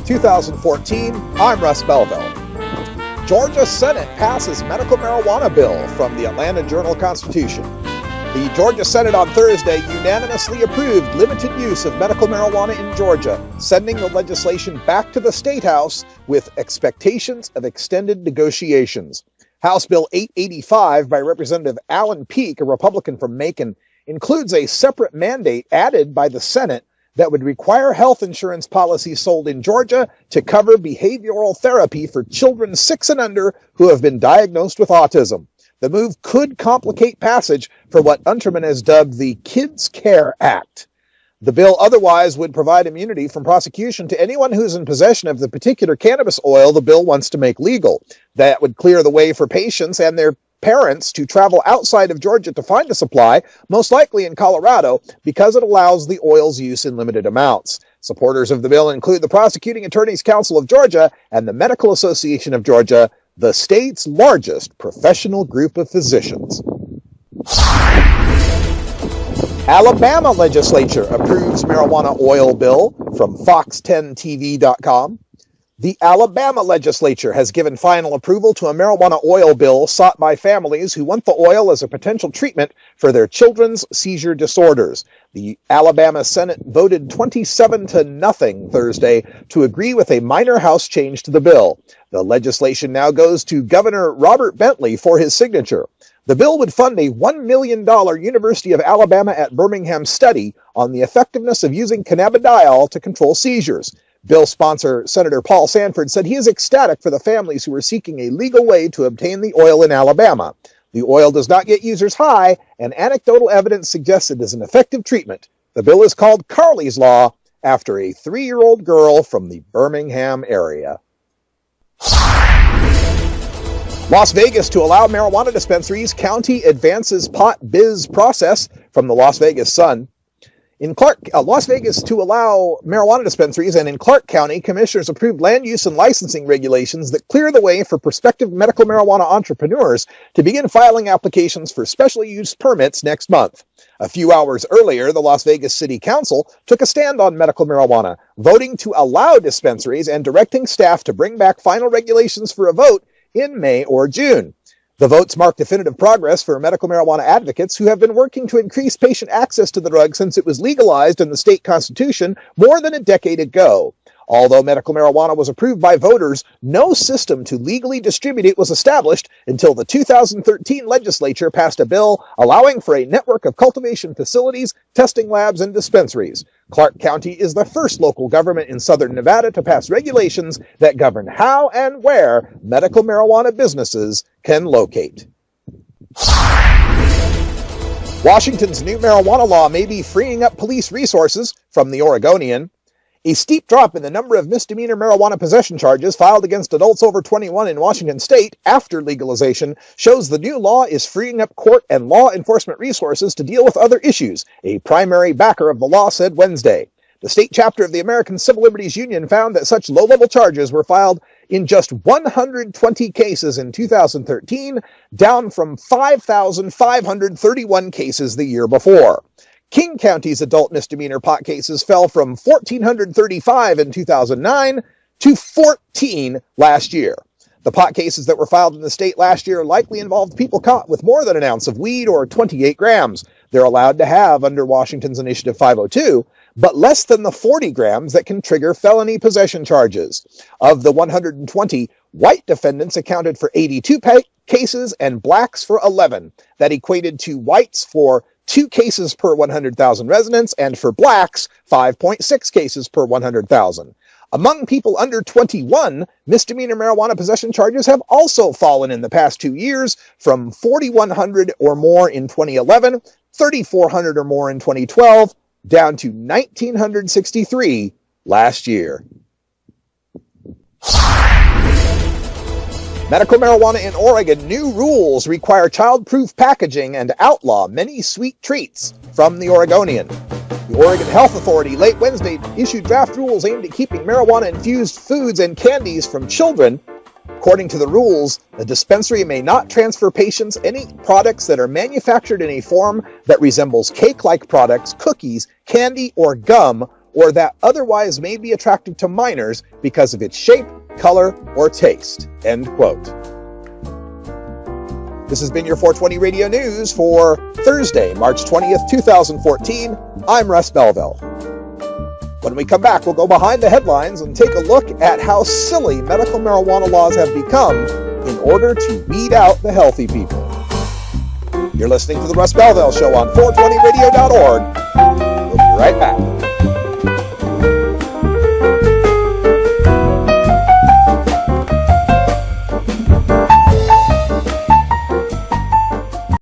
2014. I'm Russ Belville. Georgia Senate passes medical marijuana bill from the Atlanta Journal-Constitution. The Georgia Senate on Thursday unanimously approved limited use of medical marijuana in Georgia, sending the legislation back to the State House with expectations of extended negotiations. House Bill 885 by Representative Alan Peake, a Republican from Macon, includes a separate mandate added by the Senate that would require health insurance policies sold in Georgia to cover behavioral therapy for children 6 and under who have been diagnosed with autism. The move could complicate passage for what Unterman has dubbed the Kids Care Act. The bill otherwise would provide immunity from prosecution to anyone who's in possession of the particular cannabis oil the bill wants to make legal. That would clear the way for patients and their parents to travel outside of Georgia to find a supply, most likely in Colorado, because it allows the oil's use in limited amounts. Supporters of the bill include the Prosecuting Attorneys Council of Georgia and the Medical Association of Georgia, the state's largest professional group of physicians. Alabama legislature approves marijuana oil bill from Fox10TV.com. The Alabama legislature has given final approval to a marijuana oil bill sought by families who want the oil as a potential treatment for their children's seizure disorders. The Alabama Senate voted 27-0 Thursday to agree with a minor House change to the bill. The legislation now goes to Governor Robert Bentley for his signature. The bill would fund a $1 million University of Alabama at Birmingham study on the effectiveness of using cannabidiol to control seizures. Bill sponsor Senator Paul Sanford said he is ecstatic for the families who are seeking a legal way to obtain the oil in Alabama. The oil does not get users high, and anecdotal evidence suggests it is an effective treatment. The bill is called Carly's Law, after a 3-year-old girl from the Birmingham area. Las Vegas to allow marijuana dispensaries. County advances pot biz process from the Las Vegas Sun. In Las Vegas to allow marijuana dispensaries, and in Clark County, commissioners approved land use and licensing regulations that clear the way for prospective medical marijuana entrepreneurs to begin filing applications for special use permits next month. A few hours earlier, the Las Vegas City Council took a stand on medical marijuana, voting to allow dispensaries and directing staff to bring back final regulations for a vote in May or June. The votes mark definitive progress for medical marijuana advocates who have been working to increase patient access to the drug since it was legalized in the state constitution more than a decade ago. Although medical marijuana was approved by voters, no system to legally distribute it was established until the 2013 legislature passed a bill allowing for a network of cultivation facilities, testing labs, and dispensaries. Clark County is the first local government in southern Nevada to pass regulations that govern how and where medical marijuana businesses can locate. Washington's new marijuana law may be freeing up police resources from the Oregonian. A steep drop in the number of misdemeanor marijuana possession charges filed against adults over 21 in Washington state after legalization shows the new law is freeing up court and law enforcement resources to deal with other issues, a primary backer of the law said Wednesday. The state chapter of the American Civil Liberties Union found that such low-level charges were filed in just 120 cases in 2013, down from 5,531 cases the year before. King County's adult misdemeanor pot cases fell from 1,435 in 2009 to 14 last year. The pot cases that were filed in the state last year likely involved people caught with more than an ounce of weed or 28 grams. They're allowed to have under Washington's Initiative 502, but less than the 40 grams that can trigger felony possession charges. Of the 120, white defendants accounted for 82 cases and blacks for 11. That equated to whites for 2 cases per 100,000 residents, and for blacks, 5.6 cases per 100,000. Among people under 21, misdemeanor marijuana possession charges have also fallen in the past 2 years from 4,100 or more in 2011, 3,400 or more in 2012, down to 1,963 last year. Medical marijuana in Oregon. New rules require child-proof packaging and outlaw many sweet treats. From the Oregonian. The Oregon Health Authority late Wednesday issued draft rules aimed at keeping marijuana-infused foods and candies from children. According to the rules, the dispensary may not transfer patients any products that are manufactured in a form that resembles cake-like products, cookies, candy, or gum, or that otherwise may be attractive to minors because of its shape, color, or taste." End quote. This has been your 420 Radio News for Thursday, March 20th, 2014. I'm Russ Belville. When we come back, we'll go behind the headlines and take a look at how silly medical marijuana laws have become in order to weed out the healthy people. You're listening to The Russ Belville Show on 420radio.org. We'll be right back.